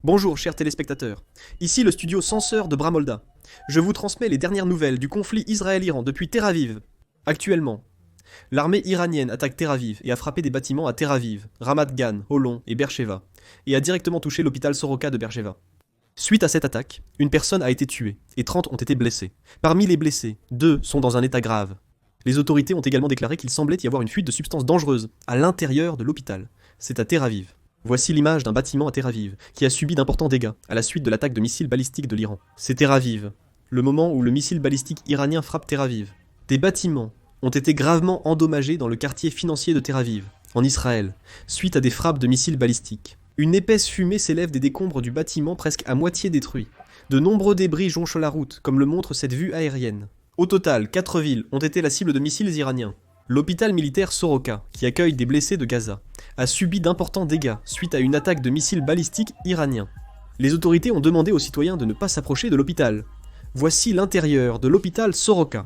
Bonjour chers téléspectateurs, ici le studio Censeur de Bramolda. Je vous transmets les dernières nouvelles du conflit Israël-Iran depuis Tel Aviv. Actuellement, l'armée iranienne attaque Tel Aviv et a frappé des bâtiments à Tel Aviv, Ramat Gan, Holon et Beersheva, et a directement touché l'hôpital Soroka de Beersheva. Suite à cette attaque, une personne a été tuée et 30 ont été blessés. Parmi les blessés, 2 sont dans un état grave. Les autorités ont également déclaré qu'il semblait y avoir une fuite de substances dangereuses à l'intérieur de l'hôpital. C'est à Tel Aviv. Voici l'image d'un bâtiment à Tel Aviv, qui a subi d'importants dégâts à la suite de l'attaque de missiles balistiques de l'Iran. C'est Tel Aviv, le moment où le missile balistique iranien frappe Tel Aviv. Des bâtiments ont été gravement endommagés dans le quartier financier de Tel Aviv, en Israël, suite à des frappes de missiles balistiques. Une épaisse fumée s'élève des décombres du bâtiment presque à moitié détruit. De nombreux débris jonchent la route, comme le montre cette vue aérienne. Au total, 4 villes ont été la cible de missiles iraniens. L'hôpital militaire Soroka, qui accueille des blessés de Gaza, a subi d'importants dégâts suite à une attaque de missiles balistiques iraniens. Les autorités ont demandé aux citoyens de ne pas s'approcher de l'hôpital. Voici l'intérieur de l'hôpital Soroka.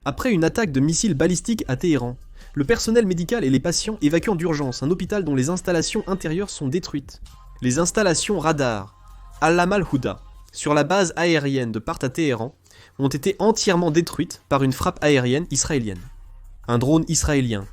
Après une attaque de missiles balistiques à Téhéran, le personnel médical et les patients évacuent d'urgence un hôpital dont les installations intérieures sont détruites. Les installations radar Alam al-Houda, sur la base aérienne de Part à Téhéran, ont été entièrement détruites par une frappe aérienne israélienne. Un drone israélien,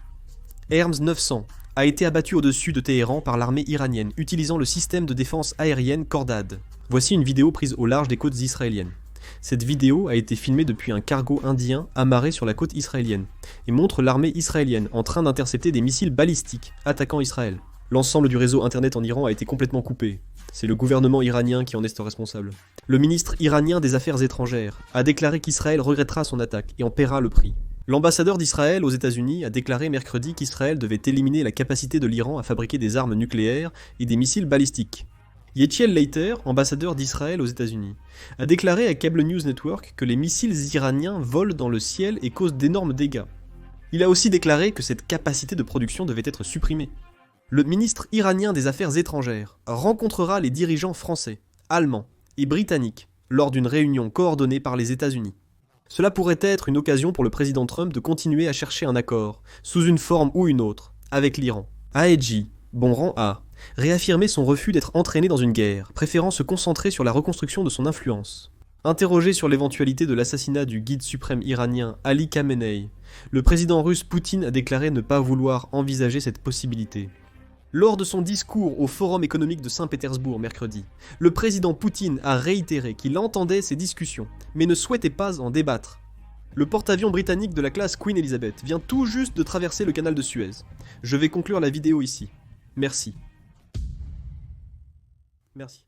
Hermes 900, a été abattu au-dessus de Téhéran par l'armée iranienne, utilisant le système de défense aérienne Cordad. Voici une vidéo prise au large des côtes israéliennes. Cette vidéo a été filmée depuis un cargo indien amarré sur la côte israélienne, et montre l'armée israélienne en train d'intercepter des missiles balistiques attaquant Israël. L'ensemble du réseau internet en Iran a été complètement coupé. C'est le gouvernement iranien qui en est responsable. Le ministre iranien des Affaires étrangères a déclaré qu'Israël regrettera son attaque et en paiera le prix. L'ambassadeur d'Israël aux États-Unis a déclaré mercredi qu'Israël devait éliminer la capacité de l'Iran à fabriquer des armes nucléaires et des missiles balistiques. Yechiel Leiter, ambassadeur d'Israël aux États-Unis, a déclaré à Cable News Network que les missiles iraniens volent dans le ciel et causent d'énormes dégâts. Il a aussi déclaré que cette capacité de production devait être supprimée. Le ministre iranien des Affaires étrangères rencontrera les dirigeants français, allemands et britanniques lors d'une réunion coordonnée par les États-Unis. Cela pourrait être une occasion pour le président Trump de continuer à chercher un accord, sous une forme ou une autre, avec l'Iran. Aedji, bon rang A, réaffirmait son refus d'être entraîné dans une guerre, préférant se concentrer sur la reconstruction de son influence. Interrogé sur l'éventualité de l'assassinat du guide suprême iranien Ali Khamenei, le président russe Poutine a déclaré ne pas vouloir envisager cette possibilité. Lors de son discours au Forum économique de Saint-Pétersbourg mercredi, le président Poutine a réitéré qu'il entendait ces discussions, mais ne souhaitait pas en débattre. Le porte-avions britannique de la classe Queen Elizabeth vient tout juste de traverser le canal de Suez. Je vais conclure la vidéo ici. Merci. Merci.